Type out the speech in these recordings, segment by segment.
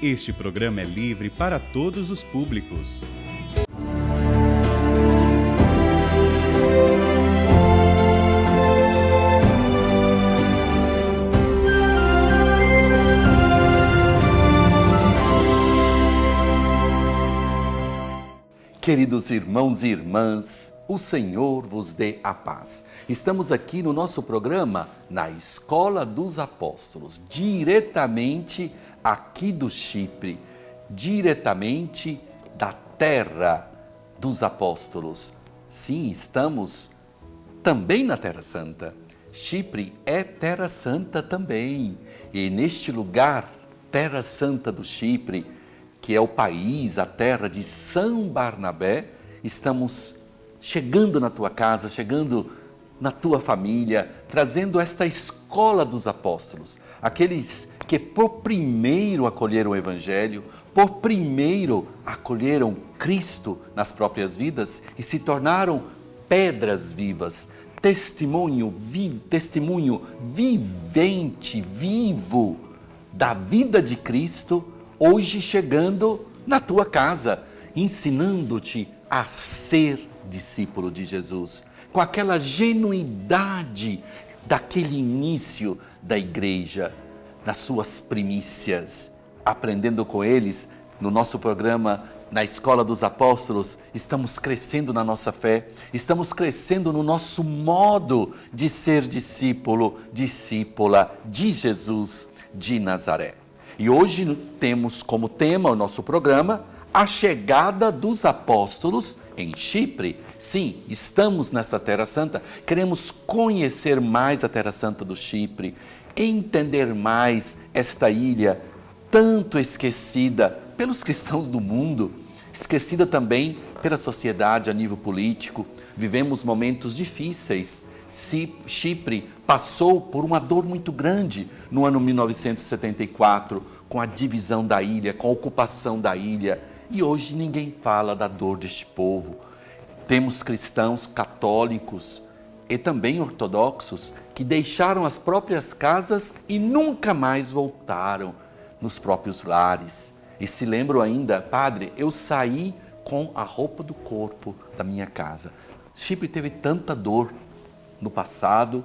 Este programa é livre para todos os públicos. Queridos irmãos e irmãs, o Senhor vos dê a paz. Estamos aqui no nosso programa, na Escola dos Apóstolos, diretamente aqui do Chipre, diretamente da terra dos apóstolos. Sim, estamos também na Terra Santa. Chipre é Terra Santa também. E neste lugar, Terra Santa do Chipre, que é o país, a terra de São Barnabé, estamos chegando na tua casa, chegando na tua família, trazendo esta escola dos apóstolos, aqueles que por primeiro acolheram o Evangelho, por primeiro acolheram Cristo nas próprias vidas e se tornaram pedras vivas, testemunho vivente, vivo da vida de Cristo, hoje chegando na tua casa, ensinando-te a ser discípulo de Jesus, com aquela genuidade daquele início da igreja, nas suas primícias, aprendendo com eles no nosso programa, na Escola dos Apóstolos. Estamos crescendo na nossa fé, estamos crescendo no nosso modo de ser discípulo, discípula de Jesus de Nazaré. E hoje temos como tema o nosso programa a chegada dos apóstolos em Chipre. Sim, estamos nessa Terra Santa, queremos conhecer mais a Terra Santa do Chipre, entender mais esta ilha tanto esquecida pelos cristãos do mundo, esquecida também pela sociedade a nível político. Vivemos momentos difíceis. Chipre passou por uma dor muito grande no ano 1974, com a divisão da ilha, com a ocupação da ilha. E hoje ninguém fala da dor deste povo. Temos cristãos católicos e também ortodoxos que deixaram as próprias casas e nunca mais voltaram nos próprios lares. E se lembram ainda, padre, eu saí com a roupa do corpo da minha casa. Chipre teve tanta dor no passado,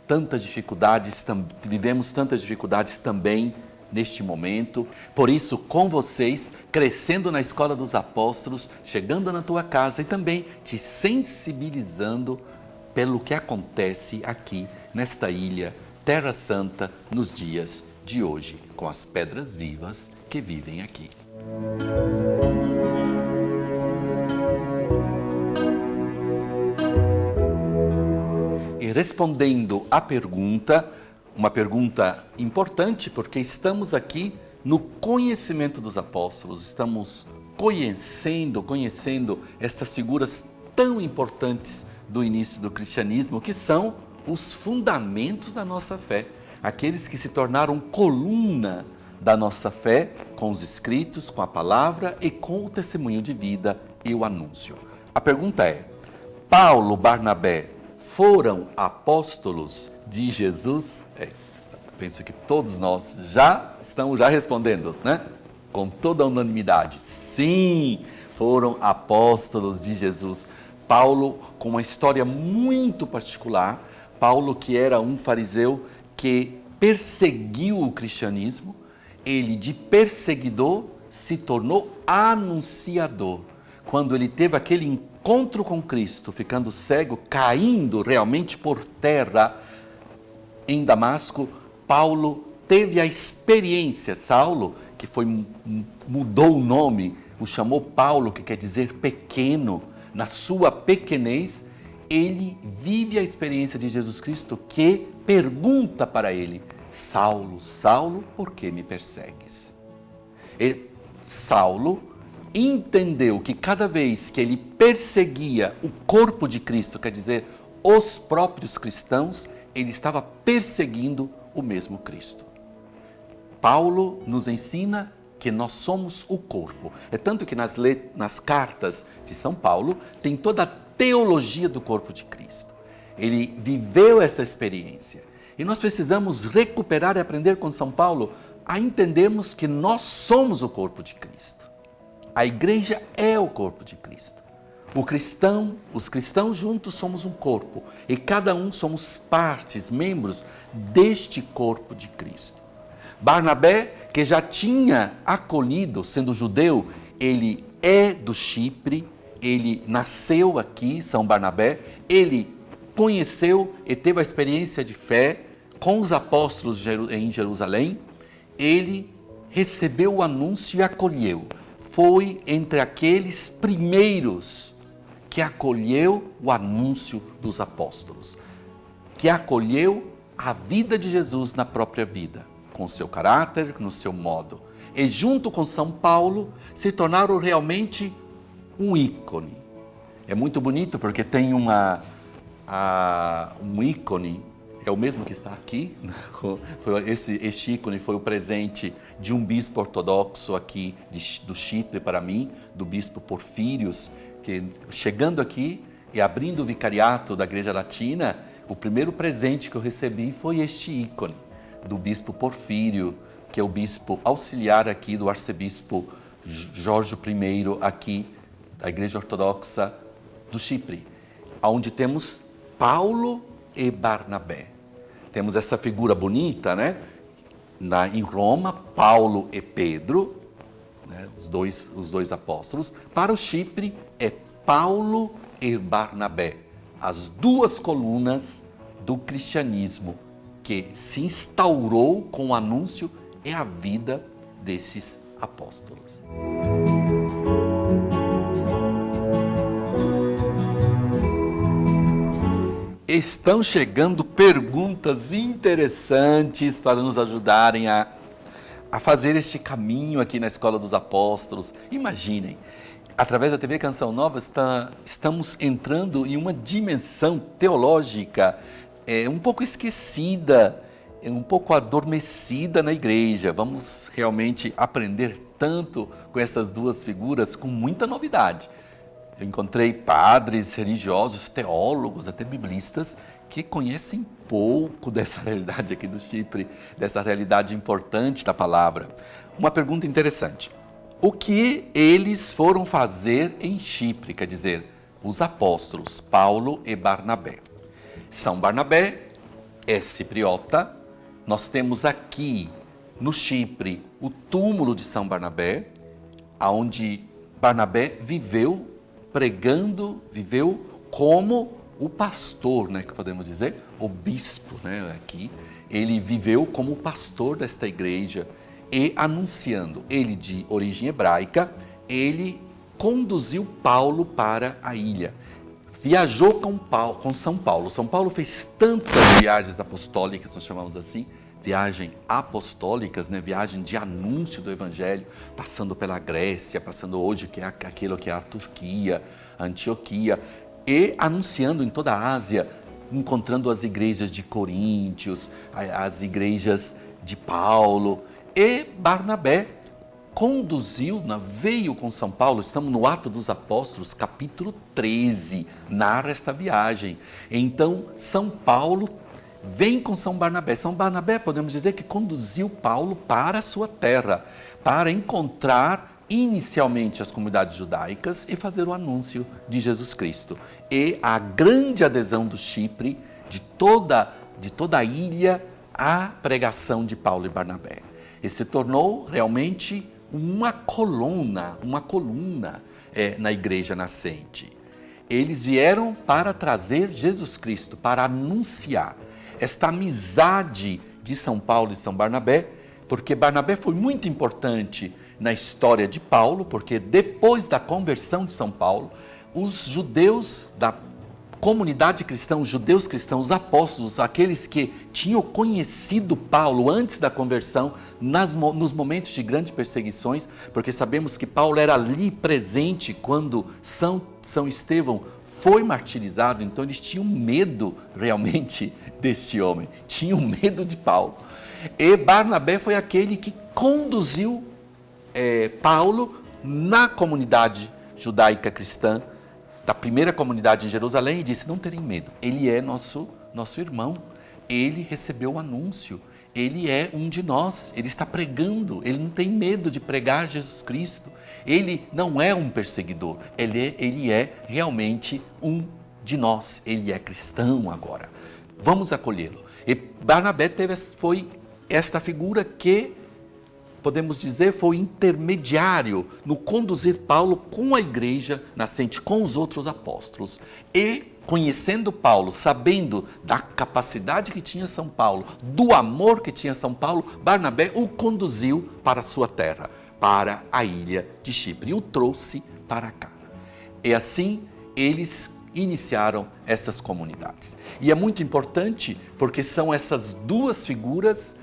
tantas dificuldades, vivemos tantas dificuldades também neste momento. Por isso, com vocês, crescendo na Escola dos Apóstolos, chegando na tua casa e também te sensibilizando pelo que acontece aqui nesta ilha, Terra Santa, nos dias de hoje, com as pedras vivas que vivem aqui. Respondendo à pergunta, uma pergunta importante, porque estamos aqui no conhecimento dos apóstolos, estamos conhecendo estas figuras tão importantes do início do cristianismo, que são os fundamentos da nossa fé, aqueles que se tornaram coluna da nossa fé com os escritos, com a palavra e com o testemunho de vida e o anúncio. A pergunta é: Paulo, Barnabé, foram apóstolos de Jesus? Penso que todos nós estamos respondendo, né? Com toda a unanimidade. Sim, foram apóstolos de Jesus. Paulo, com uma história muito particular, Paulo, que era um fariseu que perseguiu o cristianismo, ele de perseguidor se tornou anunciador. Quando ele teve aquele encontro com Cristo, ficando cego, caindo realmente por terra em Damasco, Paulo teve a experiência. Saulo, que mudou o nome, o chamou Paulo, que quer dizer pequeno. Na sua pequenez, ele vive a experiência de Jesus Cristo, que pergunta para ele: Saulo, Saulo, por que me persegues? E Saulo entendeu que cada vez que ele perseguia o corpo de Cristo, quer dizer, os próprios cristãos, ele estava perseguindo o mesmo Cristo. Paulo nos ensina que nós somos o corpo. É tanto que nas cartas de São Paulo tem toda a teologia do corpo de Cristo. Ele viveu essa experiência. E nós precisamos recuperar e aprender com São Paulo a entendermos que nós somos o corpo de Cristo. A igreja é o corpo de Cristo. Os cristãos juntos somos um corpo e cada um somos partes, membros deste corpo de Cristo. Barnabé, que já tinha acolhido, sendo judeu, ele é do Chipre, ele nasceu aqui, São Barnabé, ele conheceu e teve a experiência de fé com os apóstolos em Jerusalém, ele recebeu o anúncio e acolheu. Foi entre aqueles primeiros que acolheu o anúncio dos apóstolos, que acolheu a vida de Jesus na própria vida, com o seu caráter, no seu modo. E junto com São Paulo, se tornaram realmente um ícone. É muito bonito porque tem um ícone, é o mesmo que está aqui. Este ícone foi o presente de um bispo ortodoxo aqui do Chipre para mim, do bispo Porfírios, que chegando aqui e abrindo o vicariato da Igreja Latina, o primeiro presente que eu recebi foi este ícone do bispo Porfírio, que é o bispo auxiliar aqui do arcebispo Jorge I aqui da Igreja Ortodoxa do Chipre, onde temos Paulo e Barnabé. Temos essa figura bonita, né? Em Roma, Paulo e Pedro, né? os dois apóstolos. Para o Chipre é Paulo e Barnabé, as duas colunas do cristianismo que se instaurou com o anúncio e a vida desses apóstolos. Estão chegando perguntas interessantes para nos ajudarem a fazer este caminho aqui na Escola dos Apóstolos. Imaginem, através da TV Canção Nova, estamos entrando em uma dimensão teológica um pouco esquecida, um pouco adormecida na igreja. Vamos realmente aprender tanto com essas duas figuras, com muita novidade. Eu encontrei padres, religiosos, teólogos, até biblistas, que conhecem pouco dessa realidade aqui do Chipre, dessa realidade importante da palavra. Uma pergunta interessante. O que eles foram fazer em Chipre? Quer dizer, os apóstolos Paulo e Barnabé. São Barnabé é cipriota. Nós temos aqui no Chipre o túmulo de São Barnabé, onde Barnabé viveu pregando, viveu como o pastor, né, que podemos dizer, o bispo, né, aqui. Ele viveu como pastor desta igreja e anunciando. Ele de origem hebraica, ele conduziu Paulo para a ilha. Viajou com São Paulo. São Paulo fez tantas viagens apostólicas, nós chamamos assim, viagem apostólicas, né? Viagem de anúncio do Evangelho, passando pela Grécia, passando hoje que é aquilo que é a Turquia, a Antioquia, e anunciando em toda a Ásia, encontrando as igrejas de Coríntios, as igrejas de Paulo. E Barnabé conduziu, veio com São Paulo, estamos no Atos dos Apóstolos, capítulo 13, narra esta viagem. Então, São Paulo vem com São Barnabé. São Barnabé, podemos dizer que conduziu Paulo para a sua terra, para encontrar inicialmente as comunidades judaicas e fazer o anúncio de Jesus Cristo. E a grande adesão do Chipre, de toda a ilha, à pregação de Paulo e Barnabé. E se tornou realmente uma coluna na igreja nascente. Eles vieram para trazer Jesus Cristo, para anunciar esta amizade de São Paulo e São Barnabé, porque Barnabé foi muito importante na história de Paulo, porque depois da conversão de São Paulo, os judeus da comunidade cristã, os judeus cristãos, os apóstolos, aqueles que tinham conhecido Paulo antes da conversão, nos momentos de grandes perseguições, porque sabemos que Paulo era ali presente quando São Estevão foi martirizado, então eles tinham medo realmente deste homem, tinham medo de Paulo. E Barnabé foi aquele que conduziu Paulo na comunidade judaica cristã, da primeira comunidade em Jerusalém, e disse: não terem medo, ele é nosso irmão, ele recebeu o anúncio, ele é um de nós, ele está pregando, ele não tem medo de pregar Jesus Cristo. Ele não é um perseguidor, ele é realmente um de nós, ele é cristão agora. Vamos acolhê-lo. E Barnabé foi esta figura que, podemos dizer, foi intermediário no conduzir Paulo com a igreja nascente, com os outros apóstolos. E conhecendo Paulo, sabendo da capacidade que tinha São Paulo, do amor que tinha São Paulo, Barnabé o conduziu para a sua terra, para a ilha de Chipre, e o trouxe para cá. E assim eles iniciaram essas comunidades. E é muito importante porque são essas duas figuras,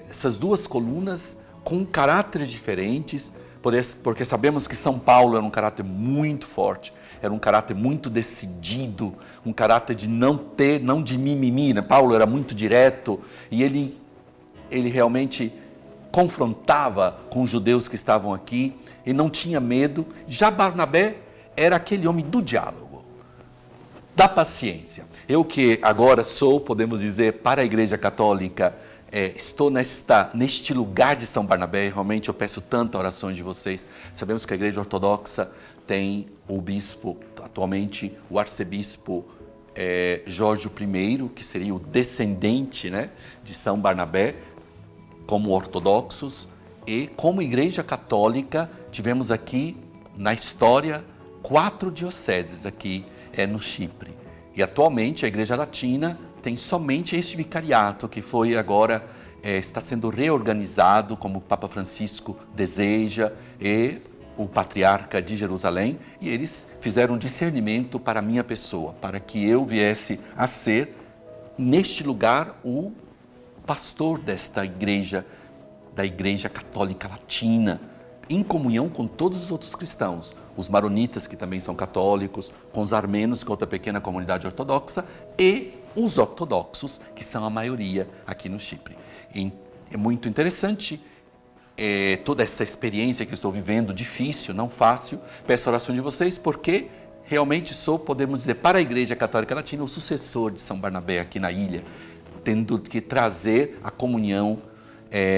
essas duas colunas com caráteres diferentes, porque sabemos que São Paulo era um caráter muito forte, era um caráter muito decidido, um caráter de não de mimimi, né? Paulo era muito direto e ele realmente confrontava com os judeus que estavam aqui e não tinha medo. Já Barnabé era aquele homem do diálogo, da paciência. Eu que agora sou, podemos dizer, para a Igreja Católica, estou neste lugar de São Barnabé, realmente eu peço tantas orações de vocês. Sabemos que a Igreja Ortodoxa tem o bispo, atualmente o arcebispo Jorge I, que seria o descendente, né, de São Barnabé, como ortodoxos, e como Igreja Católica tivemos aqui na história 4 dioceses aqui no Chipre. E atualmente a Igreja Latina tem somente este vicariato, que foi agora, está sendo reorganizado como o Papa Francisco deseja, e o Patriarca de Jerusalém, e eles fizeram um discernimento para a minha pessoa, para que eu viesse a ser, neste lugar, o pastor desta igreja, da Igreja Católica Latina, em comunhão com todos os outros cristãos, os maronitas, que também são católicos, com os armenos, que é outra pequena comunidade ortodoxa, e os ortodoxos, que são a maioria aqui no Chipre. E é muito interessante toda essa experiência que estou vivendo, difícil, não fácil. Peço a oração de vocês, porque realmente sou, podemos dizer, para a Igreja Católica Latina, o sucessor de São Barnabé aqui na ilha, tendo que trazer a comunhão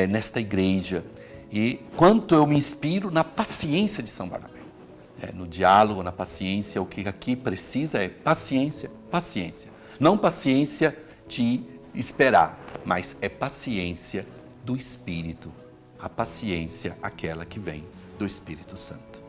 nesta igreja. E quanto eu me inspiro na paciência de São Barnabé, no diálogo, na paciência. O que aqui precisa é paciência, paciência. Não paciência de esperar, mas é paciência do Espírito, a paciência aquela que vem do Espírito Santo.